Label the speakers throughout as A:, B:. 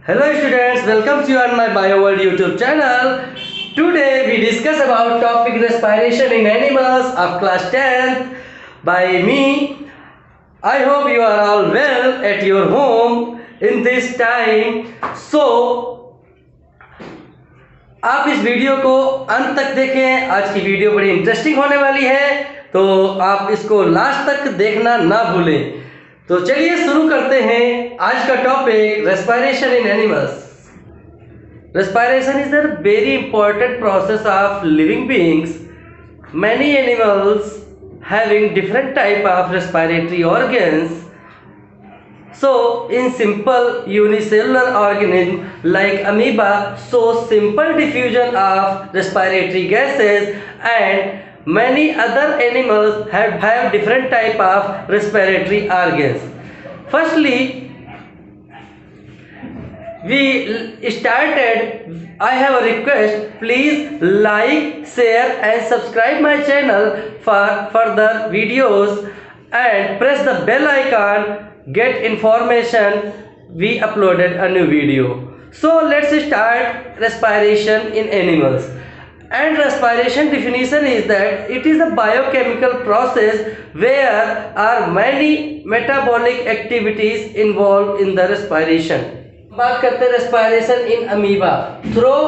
A: Hello students, welcome to you on my BioWorld YouTube channel. Today we discuss about topic respiration in animals of class 10th by me. I hope you are all well at your home in this time. So आप इस video को अंत तक देखें। आज की video बड़ी interesting होने वाली है, तो आप इसको लास्ट तक देखना ना भूलें। तो चलिए शुरू करते हैं आज का topic respiration in animals. Respiration is a very important process of living beings. Many animals having different type of respiratory organs. So, in simple unicellular organism like amoeba shows simple diffusion of respiratory gases, and many other animals have different type of respiratory organs. Firstly, we started. I have a request. Please like, share, and subscribe my channel for further videos, and press the bell icon. Get information we uploaded a new video. So let's start respiration in animals. And respiration definition is that it is a biochemical process where are many metabolic activities involved in the respiration. बात करते हैं respiration in amoeba through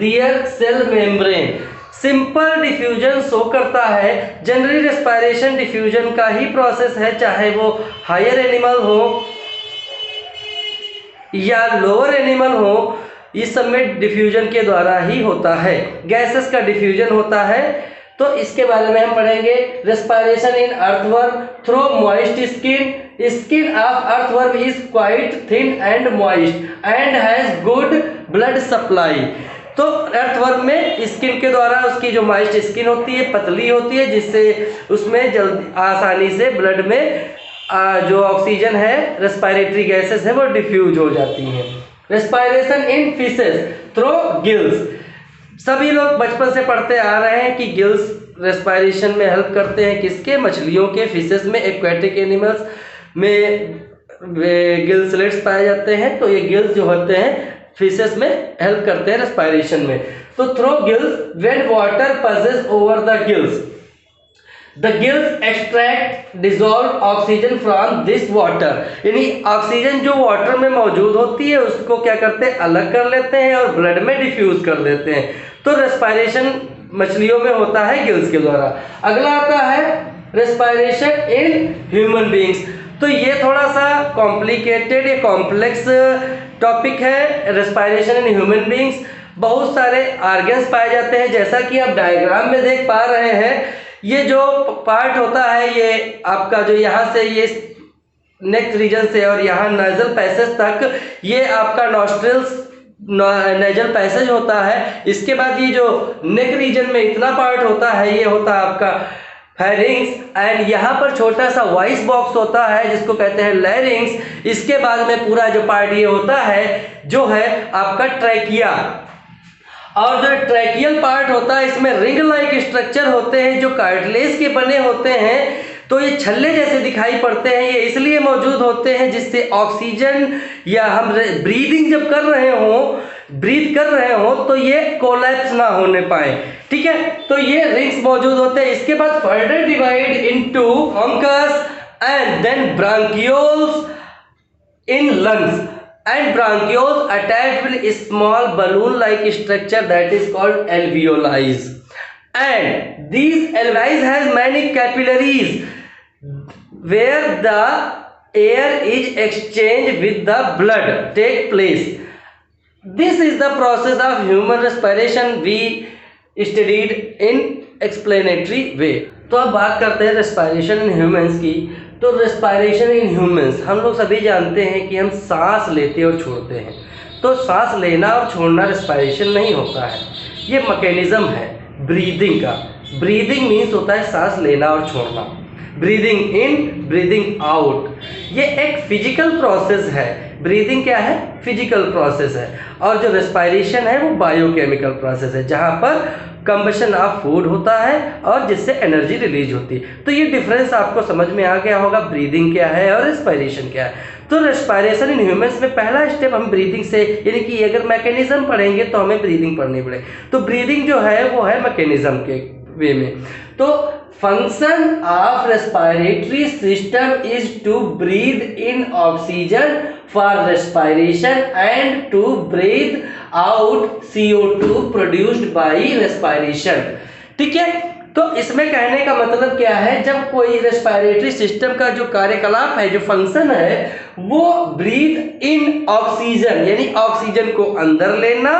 A: their cell membrane. Simple diffusion show करता है। Generally respiration diffusion का ही process है, चाहे वो higher animal हो या लोअर एनिमल हो, इस सब में डिफ्यूजन के द्वारा ही होता है। गैसेस का डिफ्यूजन होता है, तो इसके बारे में हम पढ़ेंगे। Respiration in earthworm through moist skin. Skin of earthworm is quite thin and moist and has good blood supply. तो अर्थवर्म में स्किन के द्वारा उसकी जो मॉइस्ट स्किन होती है पतली होती है, जिससे उसमें जल्दी आसानी से ब्लड में जो ऑक्सीजन है, रेस्पिरेटरी गैसेस है, वो डिफ्यूज हो जाती हैं. Respiration in fishes through gills. सभी लोग बचपन से पढ़ते आ रहे हैं कि गिल्स रेस्पिरेशन में हेल्प करते हैं। किसके? मछलियों के, फिशेस में, एक्वेटिक एनिमल्स में गिल्सलेट्स पाए जाते हैं। तो ये गिल्स जो होते हैं फिशेस में हेल्प करते हैं रेस्पिरेशन में। तो through gills when water passes over the gills, the gills extract dissolve oxygen from this water. यानी ऑक्सीजन जो वाटर में मौजूद होती है उसको क्या करते हैं? अलग कर लेते हैं और ब्लड में डिफ्यूज कर देते हैं। तो रेस्पिरेशन मछलियों में होता है गिल्स के द्वारा। अगला आता है रेस्पिरेशन इन ह्यूमन बीइंग्स. तो ये थोड़ा सा कॉम्प्लिकेटेड या कॉम्प्लेक्स टॉपिक है। रेस्पिरेशन इन ह्यूमन बीइंग्स बहुत सारे ऑर्गन्स पाए जाते हैं, जैसा कि आप डायग्राम में देख पा रहे हैं। ये जो पार्ट होता है, ये आपका जो यहाँ से ये नेक रीजन से और यहाँ नेजल पैसेज तक, ये आपका नॉस्ट्रिल्स नेजल पैसेज होता है। इसके बाद ये जो नेक रीजन में इतना पार्ट होता है, ये होता है आपका फेरिंग्स, एंड यहाँ पर छोटा सा वॉइस बॉक्स होता है जिसको कहते हैं लैरिंग्स. इसके बाद में पूरा जो पार्ट ये होता है जो है आपका ट्रैकिया. और जो ट्रैकियल पार्ट होता है, इसमें रिंग लाइक स्ट्रक्चर होते हैं जो कार्टिलेज के बने होते हैं। तो ये छल्ले जैसे दिखाई पड़ते हैं, ये इसलिए मौजूद होते हैं जिससे ऑक्सीजन या हम ब्रीथ कर रहे हो तो ये कोलैप्स ना होने पाए। ठीक है, तो ये रिंग्स मौजूद होते हैं। इसके बाद further divide into bronchus and then bronchioles in lungs, and bronchioles attached with a small balloon like structure that is called alveoli, and these alveoli has many capillaries where the air is exchanged with the blood take place. This is the process of human respiration we studied in explanatory way. तो अब बात करते हैं respiration in humans की। तो respiration in humans, हम लोग सभी जानते हैं कि हम सांस लेते और छोड़ते हैं। तो सांस लेना और छोड़ना रेस्पिरेशन नहीं होता है, ये मैकेनिज्म है ब्रीदिंग का। ब्रीदिंग मीन्स होता है सांस लेना और छोड़ना, ब्रीदिंग इन, ब्रीदिंग आउट। ये एक फिजिकल प्रोसेस है। ब्रीदिंग क्या है? फिजिकल प्रोसेस है, और जो रेस्पिरेशन है वो बायोकेमिकल प्रोसेस है, जहाँ पर कंबशन ऑफ फूड होता है और जिससे एनर्जी रिलीज होती है। तो ये डिफरेंस आपको समझ में आ गया होगा, ब्रीदिंग क्या है और रेस्पिरेशन क्या है। तो रेस्पिरेशन इन ह्यूमंस में पहला स्टेप हम ब्रीदिंग से, यानी कि अगर मैकेनिज्म पढ़ेंगे तो हमें ब्रीदिंग पढ़नी पड़े। तो ब्रीदिंग जो है वो है मैकेनिज्म के वे में। तो function of respiratory system is to breathe in oxygen for respiration and to breathe out CO2 produced by respiration. ठीक है, तो इसमें कहने का मतलब क्या है, जब कोई रेस्पिरेटरी सिस्टम का जो कार्यकलाप है, जो फंक्शन है, वो ब्रीद इन ऑक्सीजन यानी ऑक्सीजन को अंदर लेना,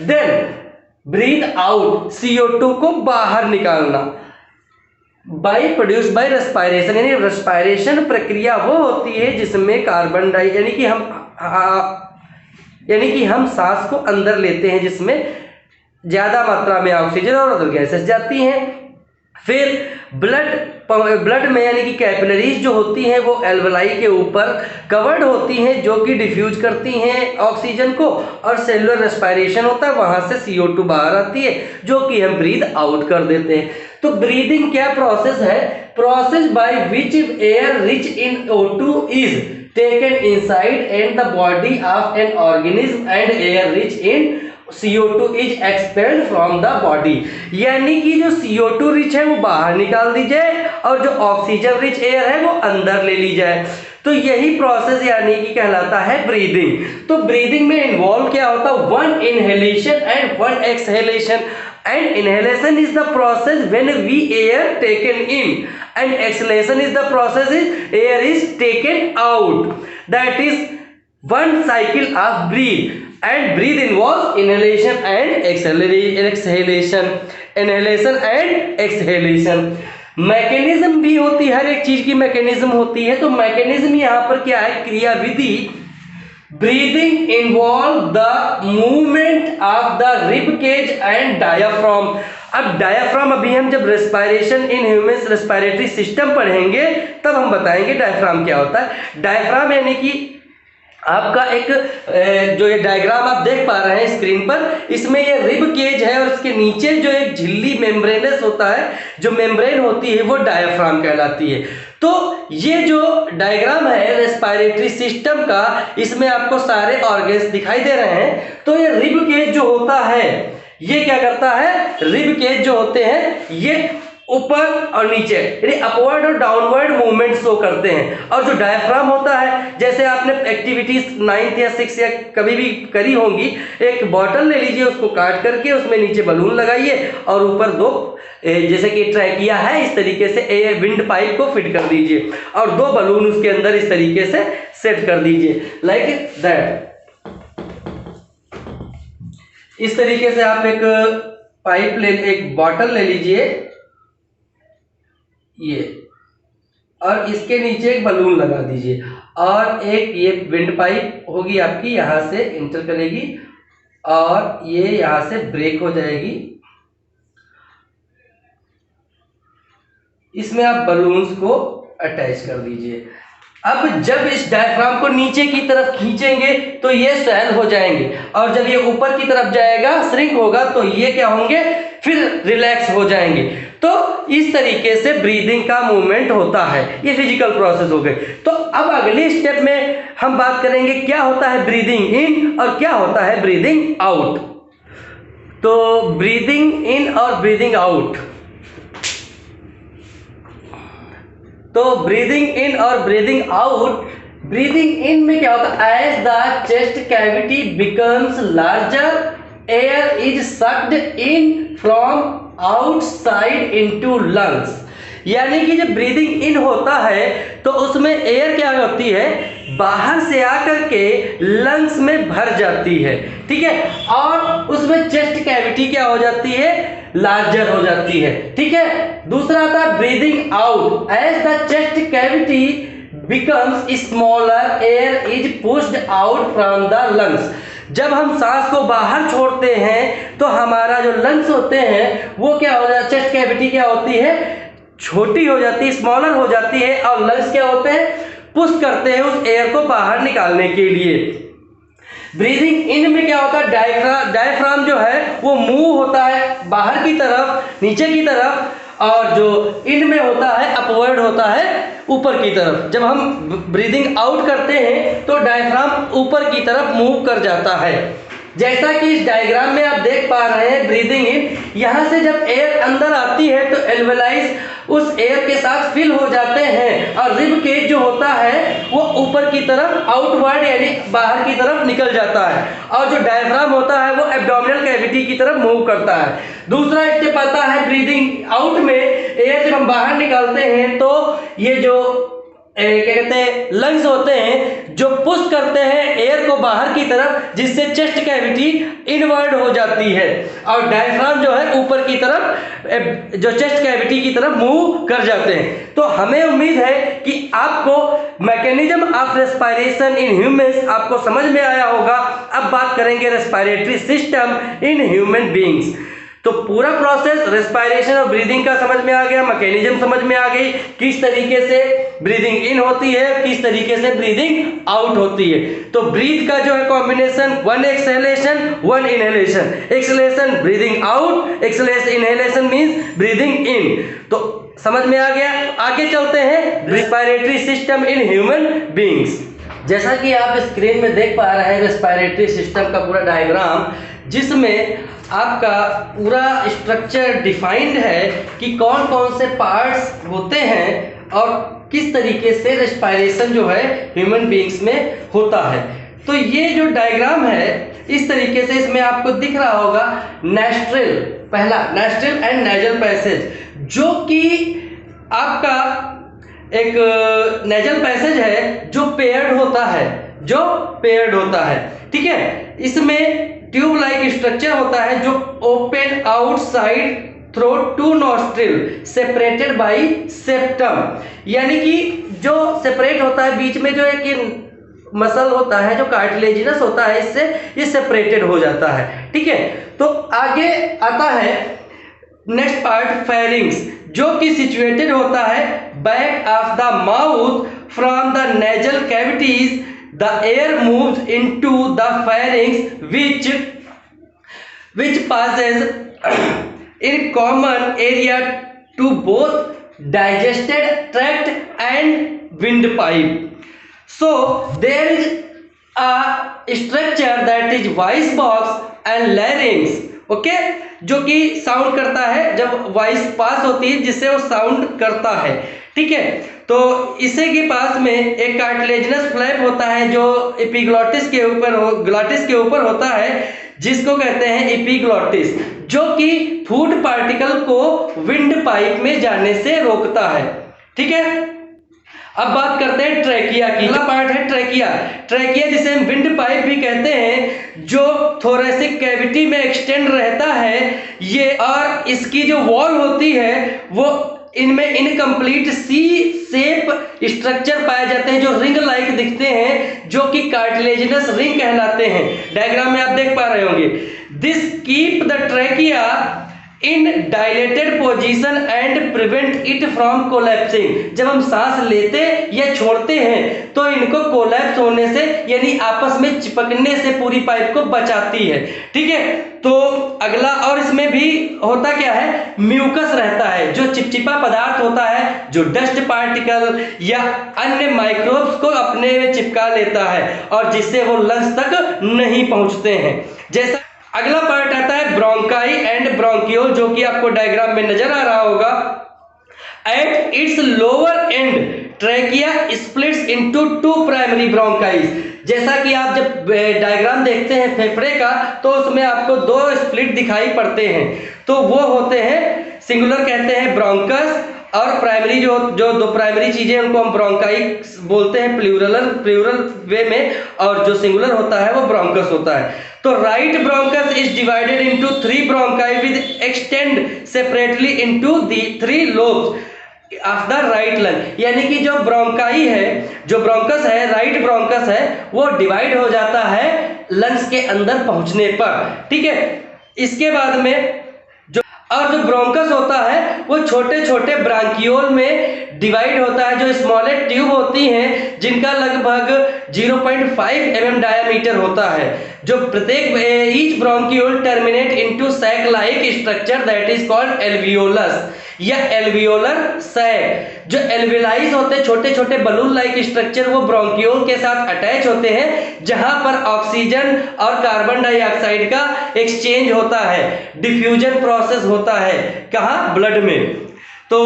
A: देन ब्रीद आउट CO2 को बाहर निकालना, बाई प्रोड्यूस बाय रेस्पिरेशन, यानी रेस्पिरेशन प्रक्रिया वो होती है जिसमें कार्बन डाई यानी कि हम सांस को अंदर लेते हैं, जिसमें ज्यादा मात्रा में ऑक्सीजन और अदर गैसेस जाती हैं। फिर ब्लड में यानी कि कैपिलरीज जो होती हैं वो एल्वेलाई के ऊपर कवर्ड होती हैं, जो कि डिफ्यूज करती हैं ऑक्सीजन को, और सेलुलर रेस्पिरेशन होता है, वहां से CO2 बाहर आती है, जो कि हम ब्रीद आउट कर देते हैं। तो ब्रीदिंग क्या प्रोसेस है? Process by which air rich in O2 is taken inside and the body of an organism and air rich in CO2 is expelled from the body, यानी कि जो CO2 रिच है वो बाहर निकाल दी जाए और जो ऑक्सीजन रिच एयर है वो अंदर ले ली जाए। तो यही प्रोसेस यानी कि कहलाता है ब्रीदिंग। तो ब्रीदिंग में इन्वॉल्व क्या होता है? 1 inhalation and 1 exhalation, and inhalation is the process when we air taken in and exhalation is the process is air is taken out. That is one cycle of breathe, and breathe involves inhalation and exhalation, inhalation and exhalation। Mechanism भी होती है, हर एक चीज की mechanism होती है। तो mechanism यहाँ पर क्या है? क्रियाविधि। Breathing involve the movement of the rib cage and diaphragm. अब डायाफ्राम अभी हम जब respiration in human respiratory system पढ़ेंगे तब हम बताएंगे डायाफ्राम क्या होता है। डायाफ्राम यानी कि आपका एक जो ये डायग्राम आप देख पा रहे हैं स्क्रीन पर, इसमें ये रिब केज है और इसके नीचे जो एक झिल्ली मेम्ब्रेनस होता है, जो मेम्ब्रेन होती है, वो डायाफ्राम कहलाती है। तो ये जो डायग्राम है रेस्पिरेटरी सिस्टम का, इसमें आपको सारे ऑर्गन्स दिखाई दे रहे हैं। तो ये रिब केज जो होता है ये क्या करता है? रिब केज जो होते हैं ये ऊपर और नीचे यानी अपवर्ड और डाउनवर्ड मूवमेंट शो करते हैं। और जो डायफ्राम होता है, जैसे आपने एक्टिविटीज 9th या 6th या कभी भी करी होंगी, एक बॉटल ले लीजिए, उसको काट करके उसमें नीचे बलून लगाइए और ऊपर 2 जैसे कि ट्रैकिया है, इस तरीके से विंड पाइप को फिट कर दीजिए और 2 बलून उसके अंदर इस तरीके से सेट कर दीजिए, लाइक दैट। इस तरीके से आप एक बॉटल ले लीजिए ये, और इसके नीचे एक बलून लगा दीजिए और एक ये विंड पाइप होगी आपकी, यहां से इंटर करेगी और ये यहां से ब्रेक हो जाएगी। इसमें आप बलून्स को अटैच कर दीजिए। अब जब इस डायफ्राम को नीचे की तरफ खींचेंगे तो ये स्वैल हो जाएंगे, और जब ये ऊपर की तरफ जाएगा, श्रिंक होगा, तो ये क्या होंगे? फिर रिलैक्स हो जाएंगे। तो इस तरीके से ब्रीदिंग का मूवमेंट होता है। ये फिजिकल प्रोसेस हो गए। तो अब अगले स्टेप में हम बात करेंगे क्या होता है ब्रीदिंग इन और क्या होता है ब्रीदिंग आउट। तो ब्रीदिंग इन और ब्रीदिंग आउट, तो ब्रीदिंग इन और ब्रीदिंग आउट, ब्रीदिंग इन में क्या होता है? As the chest cavity becomes larger, air is sucked in from outside into lungs. यानी कि जब ब्रीदिंग इन होता है तो उसमें एयर क्या होती है? बाहर से आकर के लंग्स में भर जाती है, ठीक है, और उसमें चेस्ट कैविटी क्या हो जाती है? लार्जर हो जाती है, ठीक है। दूसरा आता है breathing out, as the chest cavity becomes smaller, air is pushed out from the lungs. जब हम सांस को बाहर छोड़ते हैं तो हमारा जो लंग्स होते हैं वो क्या हो जाता है? चेस्ट कैविटी क्या होती है? छोटी हो जाती है, स्मॉलर हो जाती है, और लंग्स क्या होते हैं? पुश करते हैं उस एयर को बाहर निकालने के लिए। ब्रीदिंग इन में क्या होता है? डायफ्राम जो है वो मूव होता है बाहर की तरफ, नीचे की तरफ, और जो इन में होता है अपवर्ड होता है, ऊपर की तरफ। जब हम ब्रीदिंग आउट करते हैं तो डायफ्राम ऊपर की तरफ मूव कर जाता है। जैसा कि इस डायग्राम में आप देख पा रहे हैं, ब्रीदिंग इन, यहाँ से जब एयर अंदर आती है तो एल्वेलाइज उस एयर के साथ फिल हो जाते हैं और रिब केज जो होता है वो ऊपर की तरफ आउटवर्ड यानी बाहर की तरफ निकल जाता है, और जो डायफ्राम होता है वो एब्डोमिनल कैविटी की तरफ मूव करता है। दूसरा स्टेप आता है ब्रीदिंग आउट में, एयर जब हम बाहर निकालते हैं तो ये जो क्या कहते हैं लंग्स होते हैं जो पुश करते हैं एयर को बाहर की तरफ, जिससे चेस्ट कैविटी इनवर्ड हो जाती है और डायफ्राम जो है ऊपर की तरफ जो चेस्ट कैविटी की तरफ मूव कर जाते हैं। तो हमें उम्मीद है कि आपको mechanism of respiration in humans आपको समझ में आया होगा। अब बात करेंगे respiratory system in human beings. तो पूरा प्रोसेस रेस्पिरेशन और ब्रीदिंग का समझ में आ गया, मैकेनिज्म समझ में आ गई, किस तरीके से ब्रीदिंग इन होती है, किस तरीके से ब्रीदिंग आउट होती है। तो ब्रीथ का जो है combination 1 exhalation 1 inhalation, exhalation breathing out, exhalation inhalation means breathing in. तो समझ में आ गया। आगे चलते हैं respiratory system in human beings. जैसा कि आप स्क्रीन में देख पा रहे हैं रेस्पिरेटरी सिस्टम का पूरा डायग्राम, जिसमें आपका पूरा स्ट्रक्चर डिफाइंड है कि कौन कौन से पार्ट्स होते हैं और किस तरीके से रेस्पिरेशन जो है ह्यूमन बीइंग्स में होता है। तो ये जो डायग्राम है इस तरीके से इसमें आपको दिख रहा होगा नॉस्ट्रिल, पहला नॉस्ट्रिल एंड नेजल पैसेज, जो कि आपका एक नेजल पैसेज है जो पेयर्ड होता है, ठीक है। इसमें ट्यूब लाइक स्ट्रक्चर होता है जो open outside throat to nostril separated by septum, यानी कि जो सेपरेट होता है बीच में जो एक मसल होता है जो कार्टिलेजिनस होता है, इससे ये सेपरेटेड हो जाता है, ठीक है। तो आगे आता है नेक्स्ट पार्ट फेरिंग्स, जो कि सिचुएटेड होता है back of the mouth from the nasal cavities. The air moves into the pharynx which passes in common area to both digestive tract and windpipe. So there is a structure that is voice box and larynx, okay, जो कि sound करता है जब voice पास होती है, जिससे वो sound करता है, ठीक है। तो इसे के पास में एक कार्टिलेजिनस फ्लैप होता है जो एपिग्लॉटिस के ऊपर होता है, जिसको कहते हैं एपिग्लॉटिस, जो कि फूड पार्टिकल को विंड पाइप में जाने से रोकता है, ठीक है। अब बात करते हैं ट्रैकिया की। अगला पार्ट है ट्रैकिया जिसे हम विंड पाइप भी कहते हैं, जो थोरेसिक कैविटी में एक्सटेंड रहता है ये, और इसकी जो वॉल होती है वो इनमें इनकम्प्लीट सी शेप स्ट्रक्चर पाए जाते हैं जो रिंग लाइक दिखते हैं, जो कि कार्टिलेजिनस रिंग कहलाते हैं। डायग्राम में आप देख पा रहे होंगे। This keep the trachea in dilated position and prevent it from collapsing. जब हम सांस लेते या छोड़ते हैं तो इनको कोलैप्स होने से यानी आपस में चिपकने से पूरी पाइप को बचाती है, ठीक है। तो अगला, और इसमें भी होता क्या है, म्यूकस रहता है जो चिपचिपा पदार्थ होता है, जो डस्ट पार्टिकल या अन्य माइक्रोब्स को अपने में चिपका लेता है और जिससे वो लंग्स तक नहीं पहुंचते हैं। जैसा अगला पार्ट आता है ब्रोंकाई एंड ब्रोंकियोल, जो कि आपको डायग्राम में नजर आ रहा होगा। At its lower and trachea splits into 2 primary bronchi. जैसा कि आप जब डायग्राम देखते हैं फेफड़े का तो उसमें आपको 2 स्प्लिट दिखाई पड़ते हैं, तो वो होते हैं सिंगुलर कहते हैं ब्रोंकस, और प्राइमरी जो 2 प्राइमरी चीजें उनको हम ब्रोंकाई बोलते हैं प्लूरल वे में, और जो सिंगुलर होता है वो ब्रोंकस होता है। तो right bronchus is divided into 3 bronchi with extend separately into the 3 lobes of the right lung, यानी कि जो ब्रोंकाई है, जो ब्रोंकस है, राइट ब्रोंकस है, वो डिवाइड हो जाता है लंग्स के अंदर पहुंचने पर, ठीक है। इसके बाद में जो ब्रोंकस होता है वो छोटे छोटे ब्रांकियोल में डिवाइड होता है, जो स्मॉलेस्ट ट्यूब होती हैं जिनका लगभग 0.5 mm डायमीटर होता है, जो प्रत्येक each bronchiole terminate into sac like structure that is called alveolus. या एल्वियोलर सैक। जो एल्विलाइज होते हैं छोटे छोटे बलून लाइक स्ट्रक्चर, वो ब्रोंकियोल के साथ अटैच होते हैं, जहां पर ऑक्सीजन और कार्बन डाइऑक्साइड का एक्सचेंज होता है, डिफ्यूजन प्रोसेस होता है, कहाँ, ब्लड में। तो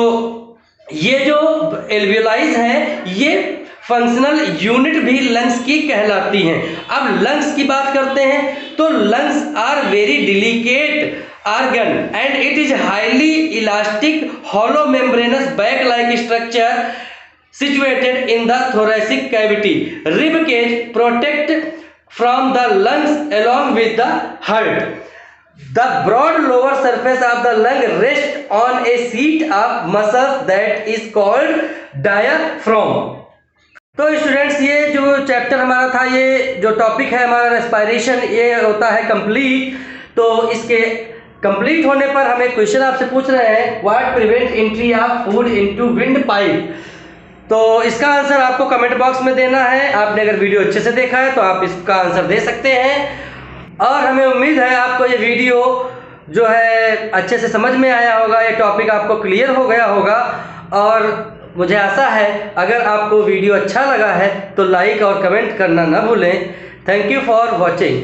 A: ये जो एल्वियोलाइज है ये फंक्शनल यूनिट भी लंग्स की कहलाती हैं। अब लंग्स की बात करते हैं तो lungs are very delicate organ and it is highly elastic hollow membranous bag like structure situated in the thoracic cavity. Rib cage protect from the lungs along with the heart. The broad lower surface of the lung rests on a sheet of muscles that is called diaphragm. तो students ये जो chapter हमारा था, ये जो topic है हमारा respiration, ये होता है कंप्लीट। तो इसके कंप्लीट होने पर हमें क्वेश्चन आपसे पूछ रहे हैं, what prevent entry of food into wind pipe. तो इसका आंसर आपको कमेंट बॉक्स में देना है। आपने अगर वीडियो अच्छे से देखा है तो आप इसका आंसर दे सकते हैं। और हमें उम्मीद है आपको ये वीडियो जो है अच्छे से समझ में आया होगा, ये टॉपिक आपको क्लियर हो गया होगा। और मुझे आशा है अगर आपको वीडियो अच्छा लगा है तो लाइक और कमेंट करना ना भूलें। Thank you for watching.